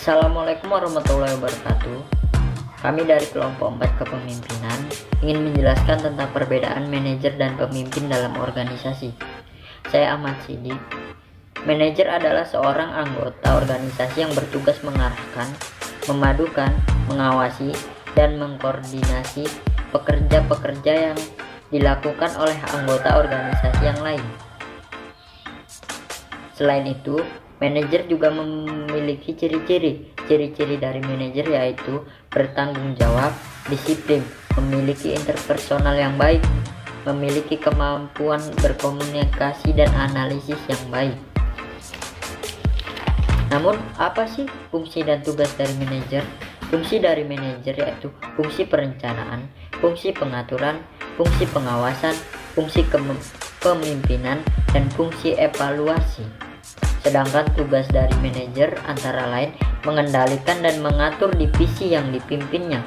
Assalamualaikum warahmatullahi wabarakatuh. Kami dari kelompok 4 kepemimpinan ingin menjelaskan tentang perbedaan manajer dan pemimpin dalam organisasi. Saya Ahmad Sidik. Manajer adalah seorang anggota organisasi yang bertugas mengarahkan, memadukan, mengawasi, dan mengkoordinasi pekerja-pekerja yang dilakukan oleh anggota organisasi yang lain. Selain itu, manajer juga memiliki ciri-ciri. Ciri-ciri dari manajer yaitu bertanggung jawab, disiplin, memiliki interpersonal yang baik, memiliki kemampuan berkomunikasi dan analisis yang baik. Namun, apa sih fungsi dan tugas dari manajer? Fungsi dari manajer yaitu fungsi perencanaan, fungsi pengaturan, fungsi pengawasan, fungsi kepemimpinan, dan fungsi evaluasi. Sedangkan tugas dari manajer antara lain mengendalikan dan mengatur divisi yang dipimpinnya,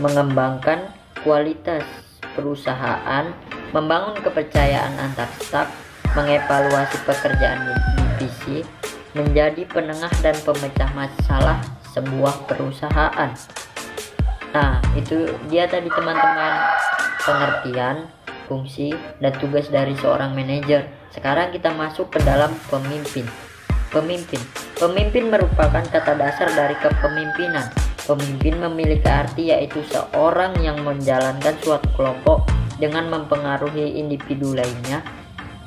mengembangkan kualitas perusahaan, membangun kepercayaan antar staf, mengevaluasi pekerjaan divisi, menjadi penengah dan pemecah masalah sebuah perusahaan. Nah, itu dia tadi teman-teman, pengertian, fungsi, dan tugas dari seorang manajer. Sekarang kita masuk ke dalam pemimpin. Pemimpin merupakan kata dasar dari kepemimpinan. Pemimpin memiliki arti yaitu seorang yang menjalankan suatu kelompok dengan mempengaruhi individu lainnya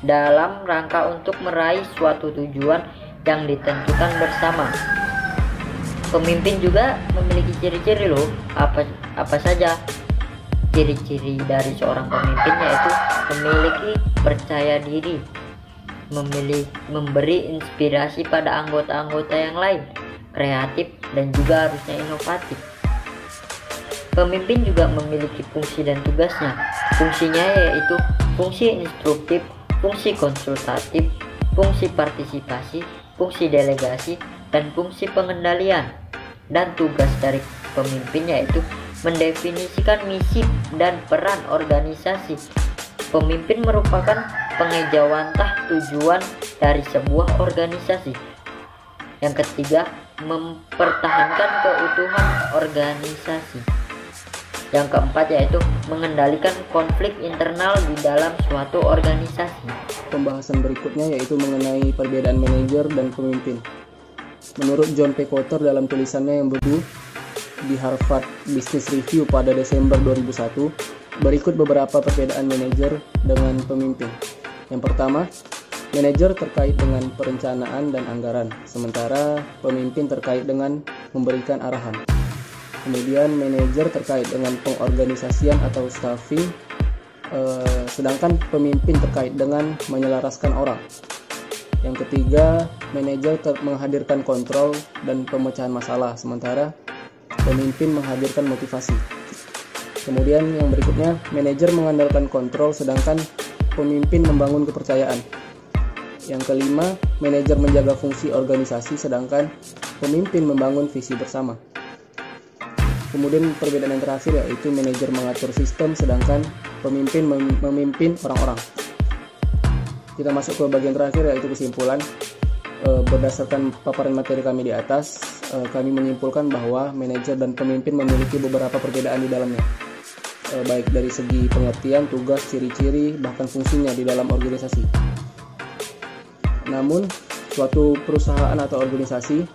dalam rangka untuk meraih suatu tujuan yang ditentukan bersama. Pemimpin juga memiliki ciri-ciri loh. Apa saja ciri-ciri dari seorang pemimpin? Yaitu memiliki percaya diri, memberi inspirasi pada anggota-anggota yang lain, kreatif, dan juga harusnya inovatif. Pemimpin juga memiliki fungsi dan tugasnya. Fungsinya yaitu fungsi instruktif, fungsi konsultatif, fungsi partisipasi, fungsi delegasi, dan fungsi pengendalian. Dan tugas dari pemimpin yaitu mendefinisikan misi dan peran organisasi. Pemimpin merupakan pengejawantah tujuan dari sebuah organisasi. Yang ketiga, mempertahankan keutuhan organisasi. Yang keempat yaitu mengendalikan konflik internal di dalam suatu organisasi. Pembahasan berikutnya yaitu mengenai perbedaan manajer dan pemimpin. Menurut John P. Kotter dalam tulisannya yang berjudul di Harvard Business Review pada Desember 2001, berikut beberapa perbedaan manajer dengan pemimpin. Yang pertama, manajer terkait dengan perencanaan dan anggaran, sementara pemimpin terkait dengan memberikan arahan. Kemudian manajer terkait dengan pengorganisasian atau staffing, sedangkan pemimpin terkait dengan menyelaraskan orang. Yang ketiga, manajer menghadirkan kontrol dan pemecahan masalah, sementara pemimpin menghadirkan motivasi. Kemudian yang berikutnya, manajer mengandalkan kontrol sedangkan pemimpin membangun kepercayaan. Yang kelima, manajer menjaga fungsi organisasi sedangkan pemimpin membangun visi bersama. Kemudian perbedaan yang terakhir yaitu manajer mengatur sistem sedangkan pemimpin memimpin orang-orang. Kita masuk ke bagian terakhir yaitu kesimpulan. Berdasarkan paparan materi kami di atas, kami menyimpulkan bahwa manajer dan pemimpin memiliki beberapa perbedaan di dalamnya, baik dari segi pengertian, tugas, ciri-ciri, bahkan fungsinya di dalam organisasi. Namun, suatu perusahaan atau organisasi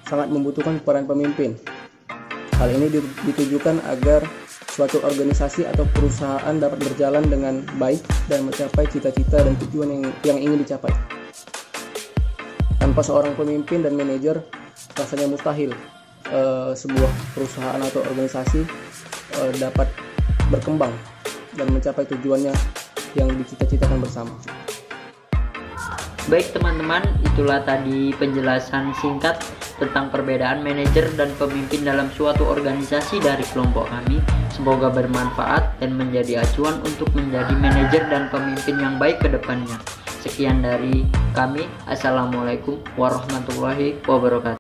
sangat membutuhkan peran pemimpin. Hal ini ditujukan agar suatu organisasi atau perusahaan dapat berjalan dengan baik dan mencapai cita-cita dan tujuan yang ingin dicapai. Tanpa seorang pemimpin dan manajer, rasanya mustahil sebuah perusahaan atau organisasi dapat berkembang dan mencapai tujuannya yang dicita-citakan bersama. Baik teman-teman, itulah tadi penjelasan singkat tentang perbedaan manajer dan pemimpin dalam suatu organisasi dari kelompok kami. Semoga bermanfaat dan menjadi acuan untuk menjadi manajer dan pemimpin yang baik ke depannya. Sekian dari kami. Assalamualaikum warahmatullahi wabarakatuh.